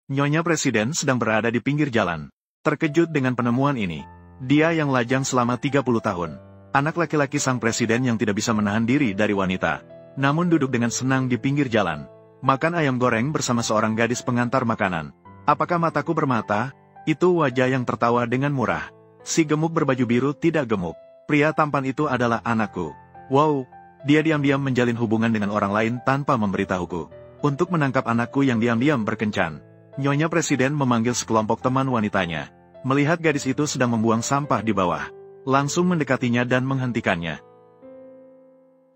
Nyonya Presiden sedang berada di pinggir jalan. Terkejut dengan penemuan ini. Dia yang lajang selama 30 tahun. Anak laki-laki sang presiden yang tidak bisa menahan diri dari wanita. Namun duduk dengan senang di pinggir jalan. Makan ayam goreng bersama seorang gadis pengantar makanan. Apakah mataku bermata? Itu wajah yang tertawa dengan murah. Si gemuk berbaju biru tidak gemuk. Pria tampan itu adalah anakku. Wow, dia diam-diam menjalin hubungan dengan orang lain tanpa memberitahuku. Untuk menangkap anakku yang diam-diam berkencan. Nyonya Presiden memanggil sekelompok teman wanitanya. Melihat gadis itu sedang membuang sampah di bawah. Langsung mendekatinya dan menghentikannya.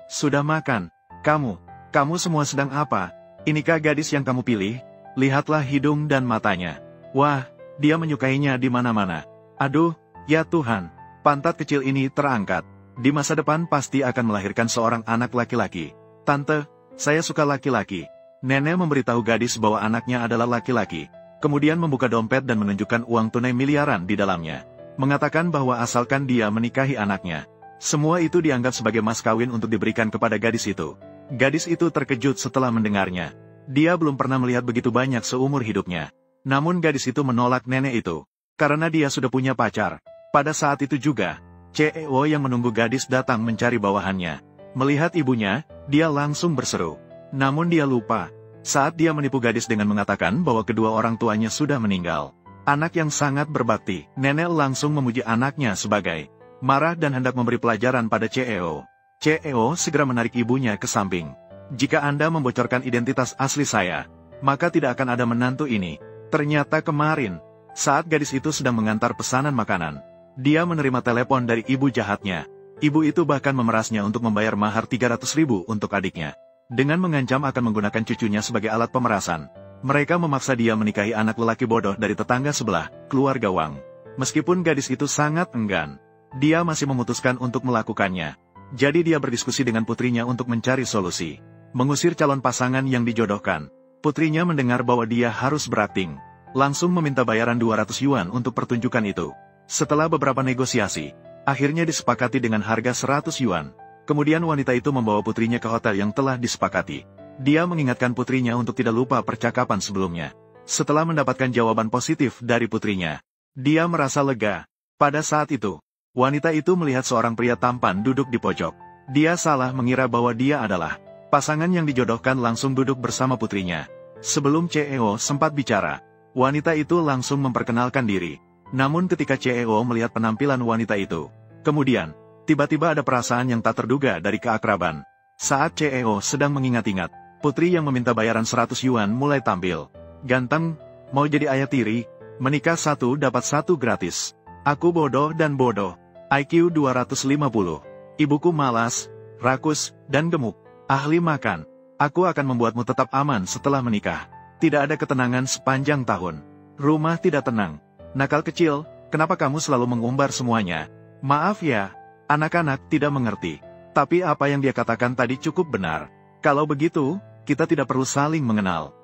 Sudah makan? Kamu semua sedang apa? Inikah gadis yang kamu pilih? Lihatlah hidung dan matanya. Wah, dia menyukainya di mana-mana. Aduh, ya Tuhan, pantat kecil ini terangkat. Di masa depan pasti akan melahirkan seorang anak laki-laki. Tante, saya suka laki-laki. Nenek memberitahu gadis bahwa anaknya adalah laki-laki. Kemudian membuka dompet dan menunjukkan uang tunai miliaran di dalamnya. Mengatakan bahwa asalkan dia menikahi anaknya. Semua itu dianggap sebagai mas kawin untuk diberikan kepada gadis itu. Gadis itu terkejut setelah mendengarnya. Dia belum pernah melihat begitu banyak seumur hidupnya. Namun gadis itu menolak nenek itu. Karena dia sudah punya pacar. Pada saat itu juga, CEO yang menunggu gadis datang mencari bawahannya. Melihat ibunya, dia langsung berseru. Namun dia lupa. Saat dia menipu gadis dengan mengatakan bahwa kedua orang tuanya sudah meninggal. Anak yang sangat berbakti, nenek langsung memuji anaknya sebagai marah dan hendak memberi pelajaran pada CEO. CEO segera menarik ibunya ke samping. Jika Anda membocorkan identitas asli saya, maka tidak akan ada menantu ini. Ternyata kemarin, saat gadis itu sedang mengantar pesanan makanan, dia menerima telepon dari ibu jahatnya. Ibu itu bahkan memerasnya untuk membayar mahar 300.000 untuk adiknya. Dengan mengancam akan menggunakan cucunya sebagai alat pemerasan, mereka memaksa dia menikahi anak lelaki bodoh dari tetangga sebelah, keluarga Wang. Meskipun gadis itu sangat enggan, dia masih memutuskan untuk melakukannya. Jadi dia berdiskusi dengan putrinya untuk mencari solusi. Mengusir calon pasangan yang dijodohkan. Putrinya mendengar bahwa dia harus berakting. Langsung meminta bayaran 200 yuan untuk pertunjukan itu. Setelah beberapa negosiasi, akhirnya disepakati dengan harga 100 yuan. Kemudian wanita itu membawa putrinya ke hotel yang telah disepakati. Dia mengingatkan putrinya untuk tidak lupa percakapan sebelumnya. Setelah mendapatkan jawaban positif dari putrinya, dia merasa lega. Pada saat itu, wanita itu melihat seorang pria tampan duduk di pojok. Dia salah mengira bahwa dia adalah pasangan yang dijodohkan, langsung duduk bersama putrinya. Sebelum CEO sempat bicara, wanita itu langsung memperkenalkan diri. Namun ketika CEO melihat penampilan wanita itu, kemudian, tiba-tiba ada perasaan yang tak terduga dari keakraban. Saat CEO sedang mengingat-ingat, putri yang meminta bayaran 100 yuan mulai tampil. Ganteng, mau jadi ayah tiri, menikah satu dapat satu gratis. Aku bodoh dan bodoh. IQ 250. Ibuku malas, rakus, dan gemuk. Ahli makan. Aku akan membuatmu tetap aman setelah menikah. Tidak ada ketenangan sepanjang tahun. Rumah tidak tenang. Nakal kecil, kenapa kamu selalu mengumbar semuanya? Maaf ya. Anak-anak tidak mengerti. Tapi apa yang dia katakan tadi cukup benar. Kalau begitu, kita tidak perlu saling mengenal.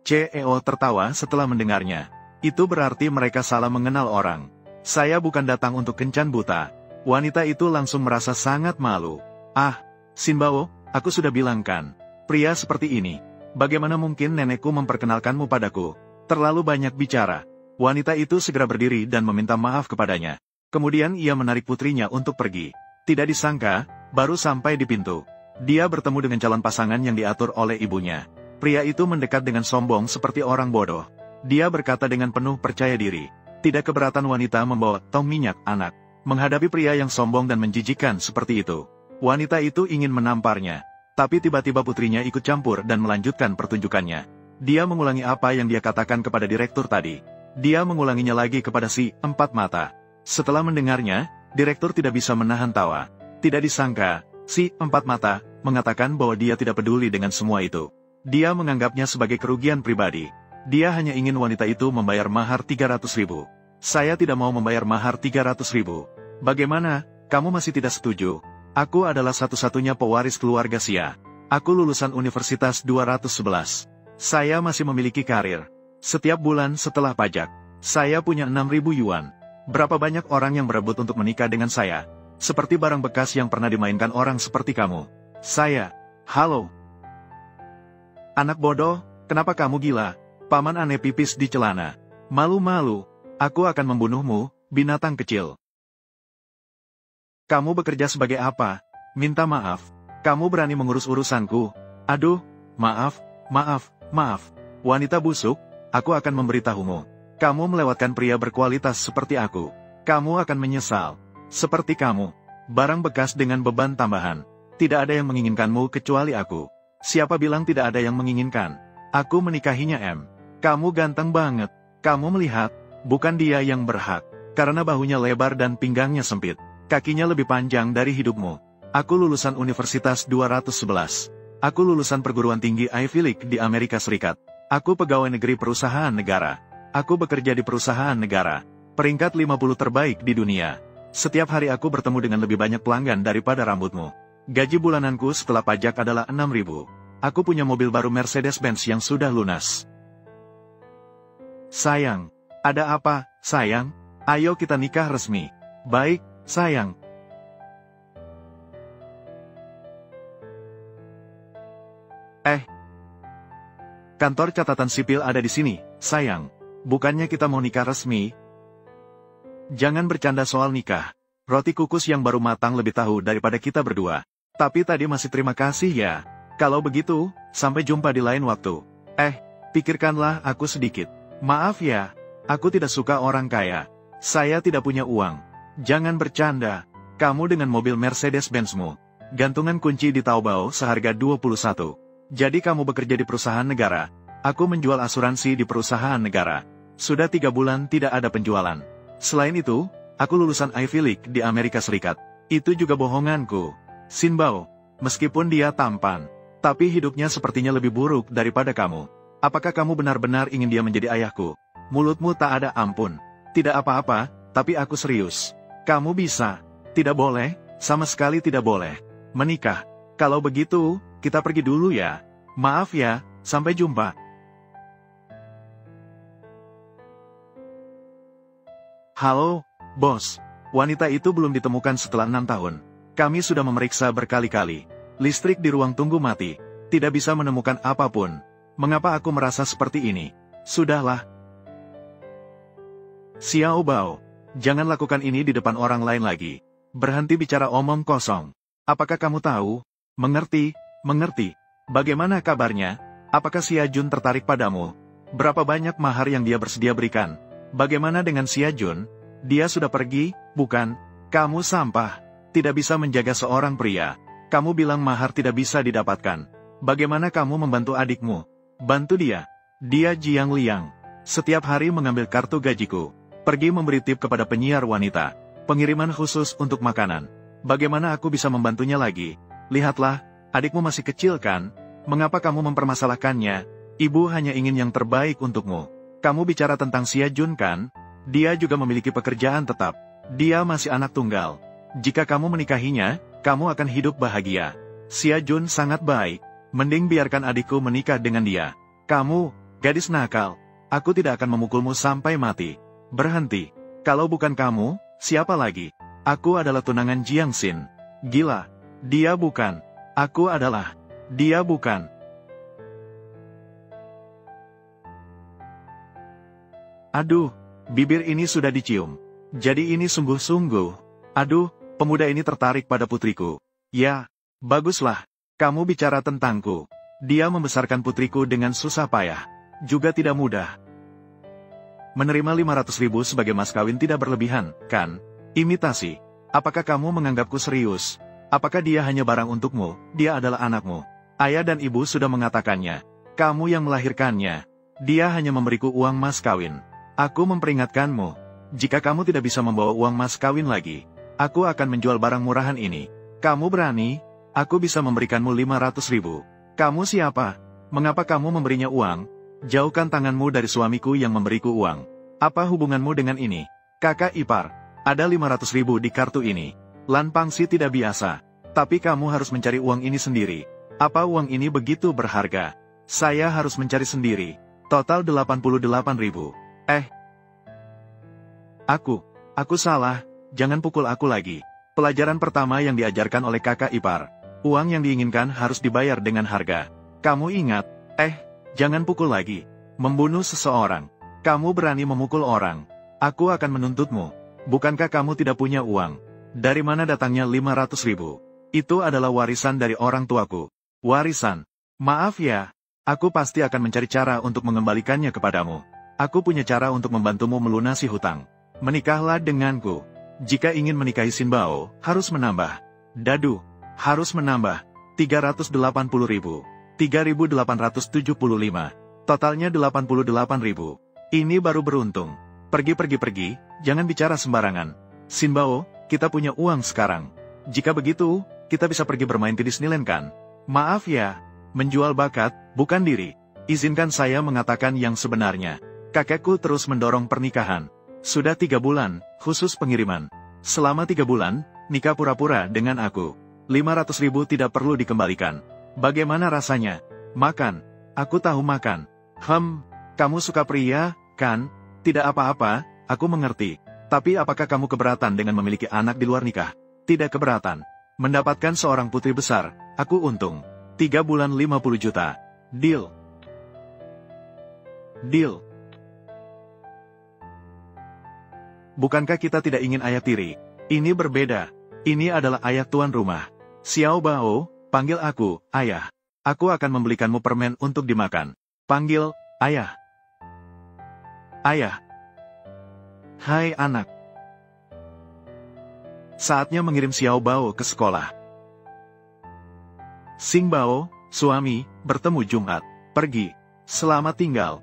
CEO tertawa setelah mendengarnya. Itu berarti mereka salah mengenal orang. Saya bukan datang untuk kencan buta. Wanita itu langsung merasa sangat malu. Ah, Sinbao, aku sudah bilang kan. Pria seperti ini. Bagaimana mungkin nenekku memperkenalkanmu padaku? Terlalu banyak bicara. Wanita itu segera berdiri dan meminta maaf kepadanya. Kemudian ia menarik putrinya untuk pergi. Tidak disangka, baru sampai di pintu, dia bertemu dengan calon pasangan yang diatur oleh ibunya. Pria itu mendekat dengan sombong seperti orang bodoh. Dia berkata dengan penuh percaya diri. Tidak keberatan wanita membawa tong minyak anak. Menghadapi pria yang sombong dan menjijikkan seperti itu, wanita itu ingin menamparnya. Tapi tiba-tiba putrinya ikut campur dan melanjutkan pertunjukannya. Dia mengulangi apa yang dia katakan kepada direktur tadi. Dia mengulanginya lagi kepada si empat mata. Setelah mendengarnya, direktur tidak bisa menahan tawa. Tidak disangka, si empat mata mengatakan bahwa dia tidak peduli dengan semua itu. Dia menganggapnya sebagai kerugian pribadi. Dia hanya ingin wanita itu membayar mahar 300.000. Saya tidak mau membayar mahar 300.000. Bagaimana, kamu masih tidak setuju? Aku adalah satu-satunya pewaris keluarga Xia. Aku lulusan Universitas 211. Saya masih memiliki karir. Setiap bulan setelah pajak, saya punya 6.000 yuan. Berapa banyak orang yang berebut untuk menikah dengan saya? Seperti barang bekas yang pernah dimainkan orang seperti kamu. Saya, halo. Anak bodoh, kenapa kamu gila? Paman aneh pipis di celana. Malu-malu, aku akan membunuhmu, binatang kecil. Kamu bekerja sebagai apa? Minta maaf. Kamu berani mengurus urusanku? Aduh, maaf. Wanita busuk, aku akan memberitahumu. Kamu melewatkan pria berkualitas seperti aku. Kamu akan menyesal. Seperti kamu. Barang bekas dengan beban tambahan. Tidak ada yang menginginkanmu kecuali aku. Siapa bilang tidak ada yang menginginkan? Aku menikahinya M. Kamu ganteng banget. Kamu melihat, bukan dia yang berhak. Karena bahunya lebar dan pinggangnya sempit. Kakinya lebih panjang dari hidupmu. Aku lulusan Universitas 211. Aku lulusan perguruan tinggi Ivy League di Amerika Serikat. Aku pegawai negeri perusahaan negara. Aku bekerja di perusahaan negara. Peringkat 50 terbaik di dunia. Setiap hari aku bertemu dengan lebih banyak pelanggan daripada rambutmu. Gaji bulananku setelah pajak adalah 6.000. Aku punya mobil baru Mercedes-Benz yang sudah lunas. Sayang, ada apa, sayang? Ayo kita nikah resmi. Baik, sayang. Kantor catatan sipil ada di sini, sayang. Bukannya kita mau nikah resmi? Jangan bercanda soal nikah. Roti kukus yang baru matang lebih tahu daripada kita berdua. Tapi tadi masih terima kasih ya. Kalau begitu, sampai jumpa di lain waktu. Pikirkanlah aku sedikit. Maaf ya, aku tidak suka orang kaya. Saya tidak punya uang. Jangan bercanda. Kamu dengan mobil Mercedes-Benz-mu. Gantungan kunci di Taobao seharga 21. Jadi kamu bekerja di perusahaan negara. Aku menjual asuransi di perusahaan negara. Sudah 3 bulan tidak ada penjualan. Selain itu, aku lulusan Ivy League di Amerika Serikat. Itu juga bohonganku. Sinbao, meskipun dia tampan, tapi hidupnya sepertinya lebih buruk daripada kamu. Apakah kamu benar-benar ingin dia menjadi ayahku? Mulutmu tak ada ampun. Tidak apa-apa, tapi aku serius. Kamu bisa. Tidak boleh, sama sekali tidak boleh. Menikah. Kalau begitu, kita pergi dulu ya. Maaf ya, sampai jumpa. Halo, bos. Wanita itu belum ditemukan setelah 6 tahun. Kami sudah memeriksa berkali-kali. Listrik di ruang tunggu mati. Tidak bisa menemukan apapun. Mengapa aku merasa seperti ini? Sudahlah. Xiao Bao, jangan lakukan ini di depan orang lain lagi. Berhenti bicara omong kosong. Apakah kamu tahu? Mengerti? Bagaimana kabarnya? Apakah Xia Jun tertarik padamu? Berapa banyak mahar yang dia bersedia berikan? Bagaimana dengan Xia Jun? Dia sudah pergi, bukan? Kamu sampah. Tidak bisa menjaga seorang pria. Kamu bilang mahar tidak bisa didapatkan. Bagaimana kamu membantu adikmu? Bantu dia. Dia Jiang Liang. Setiap hari mengambil kartu gajiku. Pergi memberi tip kepada penyiar wanita. Pengiriman khusus untuk makanan. Bagaimana aku bisa membantunya lagi? Lihatlah, adikmu masih kecil kan? Mengapa kamu mempermasalahkannya? Ibu hanya ingin yang terbaik untukmu. Kamu bicara tentang Xia Jun kan? Dia juga memiliki pekerjaan tetap. Dia masih anak tunggal. Jika kamu menikahinya, kamu akan hidup bahagia. Xia Jun sangat baik. Mending biarkan adikku menikah dengan dia. Kamu, gadis nakal. Aku tidak akan memukulmu sampai mati. Berhenti. Kalau bukan kamu, siapa lagi? Aku adalah tunangan Jiang Xin. Gila. Dia bukan. Aku adalah. Dia bukan. Aduh, bibir ini sudah dicium. Jadi ini sungguh-sungguh. Aduh, pemuda ini tertarik pada putriku. Ya, baguslah. Kamu bicara tentangku. Dia membesarkan putriku dengan susah payah. Juga tidak mudah. Menerima 500.000 sebagai mas kawin tidak berlebihan, kan? Imitasi. Apakah kamu menganggapku serius? Apakah dia hanya barang untukmu? Dia adalah anakmu. Ayah dan ibu sudah mengatakannya. Kamu yang melahirkannya. Dia hanya memberiku uang mas kawin. Aku memperingatkanmu. Jika kamu tidak bisa membawa uang mas kawin lagi, aku akan menjual barang murahan ini. Kamu berani? Aku bisa memberikanmu 500.000. Kamu siapa? Mengapa kamu memberinya uang? Jauhkan tanganmu dari suamiku yang memberiku uang. Apa hubunganmu dengan ini? Kakak ipar, ada 500.000 di kartu ini. Lan pangsi tidak biasa. Tapi kamu harus mencari uang ini sendiri. Apa uang ini begitu berharga? Saya harus mencari sendiri. Total 88.000. Aku salah, jangan pukul aku lagi. Pelajaran pertama yang diajarkan oleh kakak ipar. Uang yang diinginkan harus dibayar dengan harga. Kamu ingat? Jangan pukul lagi. Membunuh seseorang. Kamu berani memukul orang. Aku akan menuntutmu. Bukankah kamu tidak punya uang? Dari mana datangnya 500.000? Itu adalah warisan dari orang tuaku. Warisan. Maaf ya. Aku pasti akan mencari cara untuk mengembalikannya kepadamu. Aku punya cara untuk membantumu melunasi hutang. Menikahlah denganku. Jika ingin menikahi Xin Bao, harus menambah. Dadu. Harus menambah. 380.000. 3.875. Totalnya 88.000. Ini baru beruntung. Pergi, jangan bicara sembarangan. Xin Bao, kita punya uang sekarang. Jika begitu, kita bisa pergi bermain di Disneyland kan? Maaf ya, menjual bakat, bukan diri. Izinkan saya mengatakan yang sebenarnya. Kakekku terus mendorong pernikahan. Sudah 3 bulan, khusus pengiriman. Selama 3 bulan, nikah pura-pura dengan aku. 500.000 tidak perlu dikembalikan. Bagaimana rasanya? Makan. Aku tahu makan. Kamu suka pria, kan? Tidak apa-apa, aku mengerti. Tapi apakah kamu keberatan dengan memiliki anak di luar nikah? Tidak keberatan. Mendapatkan seorang putri besar, aku untung. 3 bulan 50 juta. Deal. Deal. Bukankah kita tidak ingin ayah tiri? Ini berbeda. Ini adalah ayah tuan rumah. Xiao Bao, panggil aku, ayah. Aku akan membelikanmu permen untuk dimakan. Panggil, ayah. Ayah. Hai anak. Saatnya mengirim Xiao Bao ke sekolah. Xin Bao, suami, bertemu Jumat. Pergi. Selamat tinggal.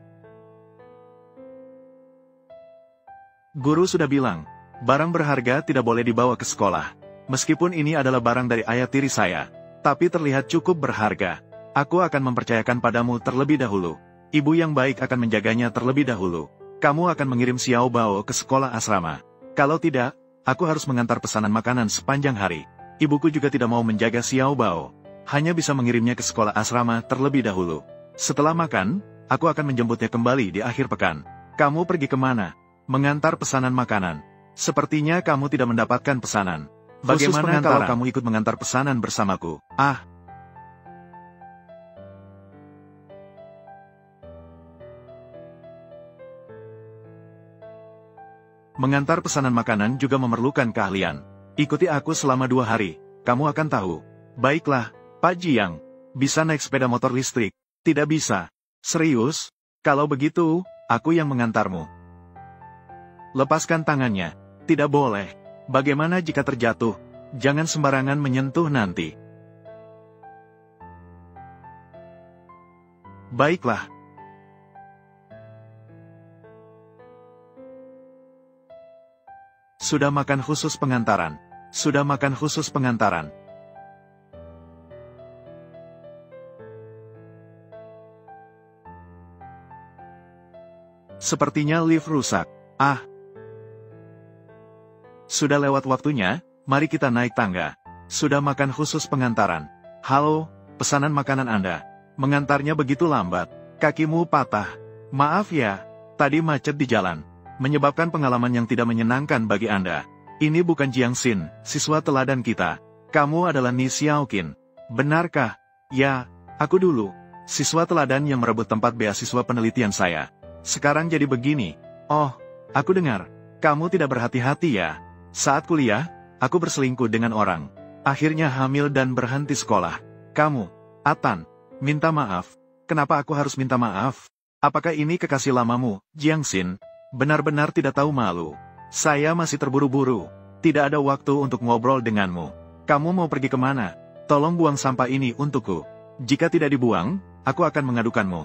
Guru sudah bilang, barang berharga tidak boleh dibawa ke sekolah. Meskipun ini adalah barang dari ayah tiri saya, tapi terlihat cukup berharga. Aku akan mempercayakan padamu terlebih dahulu. Ibu yang baik akan menjaganya terlebih dahulu. Kamu akan mengirim Xiao Bao ke sekolah asrama. Kalau tidak, aku harus mengantar pesanan makanan sepanjang hari. Ibuku juga tidak mau menjaga Xiao Bao. Hanya bisa mengirimnya ke sekolah asrama terlebih dahulu. Setelah makan, aku akan menjemputnya kembali di akhir pekan. Kamu pergi kemana? Mengantar pesanan makanan. Sepertinya kamu tidak mendapatkan pesanan. Bagaimana kalau kamu ikut mengantar pesanan bersamaku? Mengantar pesanan makanan juga memerlukan keahlian. Ikuti aku selama 2 hari, kamu akan tahu. Baiklah, Pak Jiang. Bisa naik sepeda motor listrik? Tidak bisa. Serius? Kalau begitu, aku yang mengantarmu. Lepaskan tangannya. Tidak boleh. Bagaimana jika terjatuh? Jangan sembarangan menyentuh nanti. Baiklah. Sudah makan khusus pengantaran. Sudah makan khusus pengantaran. Sepertinya lift rusak. Sudah lewat waktunya, mari kita naik tangga. Sudah makan khusus pengantaran. Halo, pesanan makanan Anda. Mengantarnya begitu lambat. Kakimu patah. Maaf ya, tadi macet di jalan. Menyebabkan pengalaman yang tidak menyenangkan bagi Anda. Ini bukan Jiang Xin, siswa teladan kita. Kamu adalah Ni Xiaoqin. Benarkah? Ya, aku dulu. Siswa teladan yang merebut tempat beasiswa penelitian saya. Sekarang jadi begini. Oh, aku dengar. Kamu tidak berhati-hati ya. Saat kuliah, aku berselingkuh dengan orang. Akhirnya hamil dan berhenti sekolah. Kamu, Atan, minta maaf. Kenapa aku harus minta maaf? Apakah ini kekasih lamamu, Jiang Xin? Benar-benar tidak tahu malu. Saya masih terburu-buru. Tidak ada waktu untuk ngobrol denganmu. Kamu mau pergi kemana? Tolong buang sampah ini untukku. Jika tidak dibuang, aku akan mengadukanmu.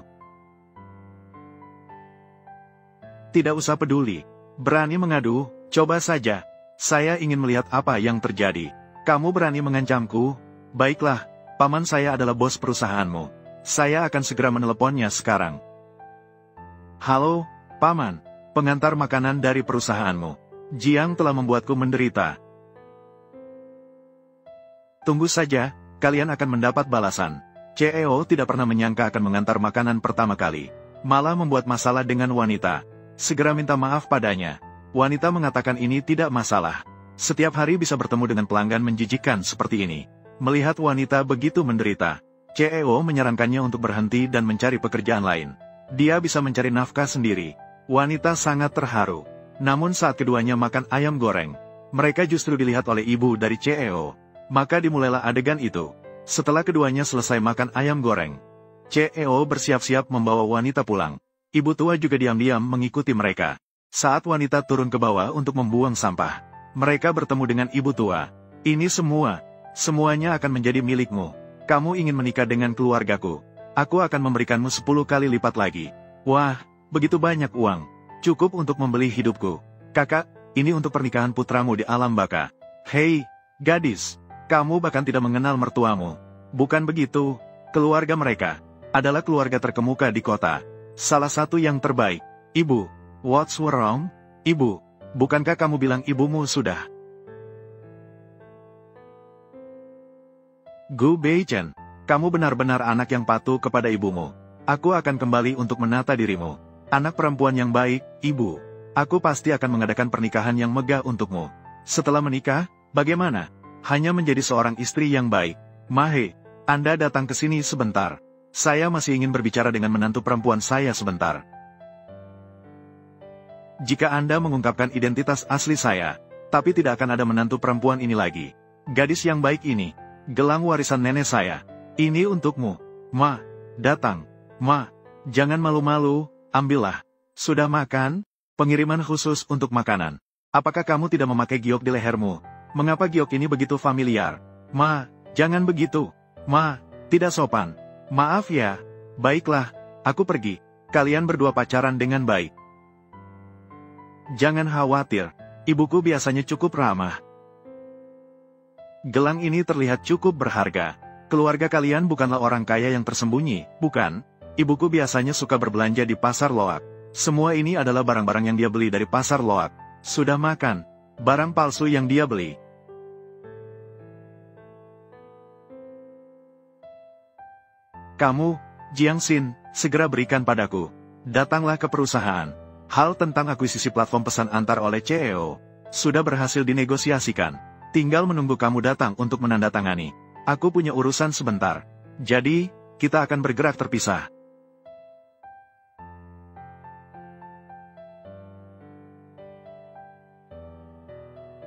Tidak usah peduli. Berani mengadu, coba saja. Saya ingin melihat apa yang terjadi. Kamu berani mengancamku? Baiklah, paman saya adalah bos perusahaanmu. Saya akan segera meneleponnya sekarang. Halo, paman. Pengantar makanan dari perusahaanmu. Jiang telah membuatku menderita. Tunggu saja, kalian akan mendapat balasan. CEO tidak pernah menyangka akan mengantar makanan pertama kali. Malah membuat masalah dengan wanita. Segera minta maaf padanya. Wanita mengatakan ini tidak masalah. Setiap hari bisa bertemu dengan pelanggan menjijikkan seperti ini. Melihat wanita begitu menderita, CEO menyarankannya untuk berhenti dan mencari pekerjaan lain. Dia bisa mencari nafkah sendiri. Wanita sangat terharu. Namun saat keduanya makan ayam goreng, mereka justru dilihat oleh ibu dari CEO. Maka dimulailah adegan itu. Setelah keduanya selesai makan ayam goreng, CEO bersiap-siap membawa wanita pulang. Ibu tua juga diam-diam mengikuti mereka. Saat wanita turun ke bawah untuk membuang sampah, mereka bertemu dengan ibu tua. Ini semuanya akan menjadi milikmu. Kamu ingin menikah dengan keluargaku. Aku akan memberikanmu 10 kali lipat lagi. Wah, begitu banyak uang. Cukup untuk membeli hidupku. Kakak, ini untuk pernikahan putramu di alam baka. Hei, gadis. Kamu bahkan tidak mengenal mertuamu. Bukan begitu. Keluarga mereka adalah keluarga terkemuka di kota. Salah satu yang terbaik. Ibu, what's wrong? Ibu, bukankah kamu bilang ibumu sudah? Gu Beichen, kamu benar-benar anak yang patuh kepada ibumu. Aku akan kembali untuk menata dirimu. Anak perempuan yang baik, ibu. Aku pasti akan mengadakan pernikahan yang megah untukmu. Setelah menikah, bagaimana? Hanya menjadi seorang istri yang baik. Mahe, Anda datang ke sini sebentar. Saya masih ingin berbicara dengan menantu perempuan saya sebentar. Jika Anda mengungkapkan identitas asli saya, tapi tidak akan ada menantu perempuan ini lagi. Gadis yang baik ini, gelang warisan nenek saya. Ini untukmu. Ma, datang. Ma, jangan malu-malu, ambillah. Sudah makan? Pengiriman khusus untuk makanan. Apakah kamu tidak memakai giok di lehermu? Mengapa giok ini begitu familiar? Ma, jangan begitu. Ma, tidak sopan. Maaf ya. Baiklah, aku pergi. Kalian berdua pacaran dengan baik. Jangan khawatir, ibuku biasanya cukup ramah. Gelang ini terlihat cukup berharga. Keluarga kalian bukanlah orang kaya yang tersembunyi, bukan? Ibuku biasanya suka berbelanja di pasar loak. Semua ini adalah barang-barang yang dia beli dari pasar loak. Sudah makan. Barang palsu yang dia beli. Kamu, Jiang Xin, segera berikan padaku. Datanglah ke perusahaan. Hal tentang akuisisi platform pesan antar oleh CEO sudah berhasil dinegosiasikan. Tinggal menunggu kamu datang untuk menandatangani. Aku punya urusan sebentar. Jadi, kita akan bergerak terpisah.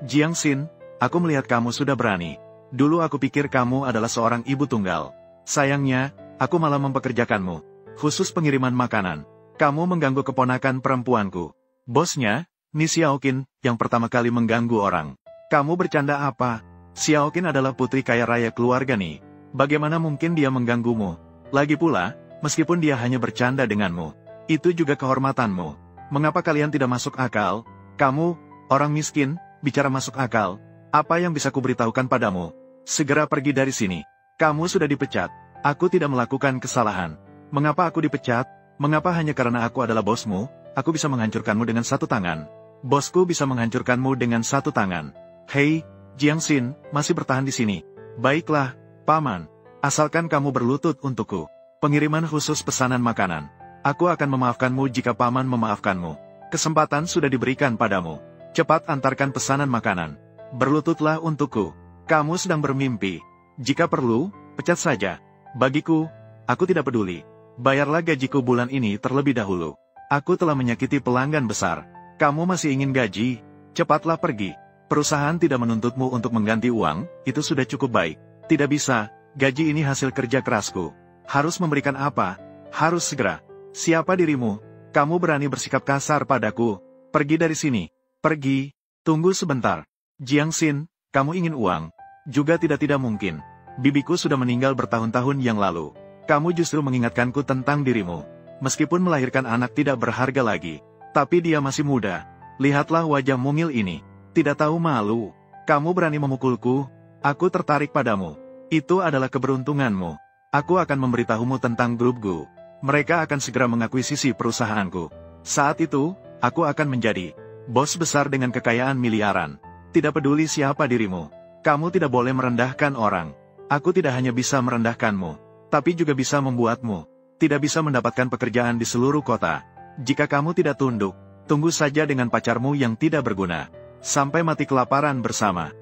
Jiang Xin, aku melihat kamu sudah berani. Dulu aku pikir kamu adalah seorang ibu tunggal. Sayangnya, aku malah mempekerjakanmu. Khusus pengiriman makanan. Kamu mengganggu keponakan perempuanku. Bosnya, Ni Xiaoqin, yang pertama kali mengganggu orang. Kamu bercanda apa? Xiaoqin adalah putri kaya raya keluarga Ni. Bagaimana mungkin dia mengganggumu? Lagi pula, meskipun dia hanya bercanda denganmu, itu juga kehormatanmu. Mengapa kalian tidak masuk akal? Kamu, orang miskin, bicara masuk akal. Apa yang bisa kuberitahukan padamu? Segera pergi dari sini. Kamu sudah dipecat. Aku tidak melakukan kesalahan. Mengapa aku dipecat? Mengapa hanya karena aku adalah bosmu? Aku bisa menghancurkanmu dengan satu tangan. Bosku bisa menghancurkanmu dengan satu tangan. Hei, Jiang Xin, masih bertahan di sini. Baiklah, Paman. Asalkan kamu berlutut untukku. Pengiriman khusus pesanan makanan. Aku akan memaafkanmu jika Paman memaafkanmu. Kesempatan sudah diberikan padamu. Cepat antarkan pesanan makanan. Berlututlah untukku. Kamu sedang bermimpi. Jika perlu, pecat saja. Bagiku, aku tidak peduli. Bayarlah gajiku bulan ini terlebih dahulu. Aku telah menyakiti pelanggan besar. Kamu masih ingin gaji? Cepatlah pergi. Perusahaan tidak menuntutmu untuk mengganti uang, itu sudah cukup baik. Tidak bisa, gaji ini hasil kerja kerasku. Harus memberikan apa? Harus segera. Siapa dirimu? Kamu berani bersikap kasar padaku? Pergi dari sini. Pergi. Tunggu sebentar. Jiang Xin, kamu ingin uang? Juga tidak mungkin. Bibiku sudah meninggal bertahun-tahun yang lalu. Kamu justru mengingatkanku tentang dirimu. Meskipun melahirkan anak tidak berharga lagi, tapi dia masih muda. Lihatlah wajah mungil ini. Tidak tahu malu. Kamu berani memukulku? Aku tertarik padamu. Itu adalah keberuntunganmu. Aku akan memberitahumu tentang grup Gu. Mereka akan segera mengakuisisi perusahaanku. Saat itu, aku akan menjadi bos besar dengan kekayaan miliaran. Tidak peduli siapa dirimu. Kamu tidak boleh merendahkan orang. Aku tidak hanya bisa merendahkanmu, tapi juga bisa membuatmu tidak bisa mendapatkan pekerjaan di seluruh kota. Jika kamu tidak tunduk, tunggu saja dengan pacarmu yang tidak berguna. Sampai mati kelaparan bersama.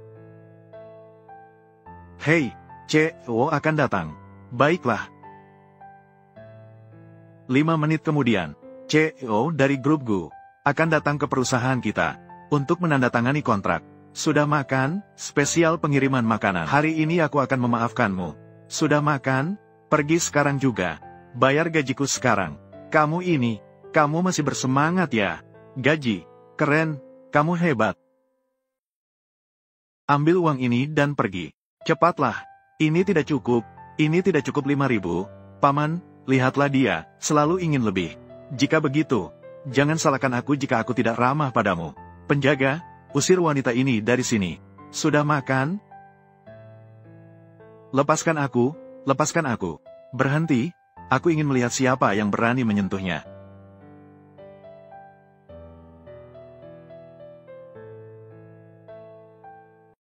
Hei, CEO akan datang. Baiklah. 5 menit kemudian, CEO dari grup Gu akan datang ke perusahaan kita untuk menandatangani kontrak. Sudah makan? Spesial pengiriman makanan. Hari ini aku akan memaafkanmu. Sudah makan? Pergi sekarang juga. Bayar gajiku sekarang. Kamu masih bersemangat ya. Gaji, keren, kamu hebat. Ambil uang ini dan pergi. Cepatlah. Ini tidak cukup 5.000. Paman, lihatlah dia, selalu ingin lebih. Jika begitu, jangan salahkan aku jika aku tidak ramah padamu. Penjaga, usir wanita ini dari sini. Sudah makan? Lepaskan aku. Berhenti, aku ingin melihat siapa yang berani menyentuhnya.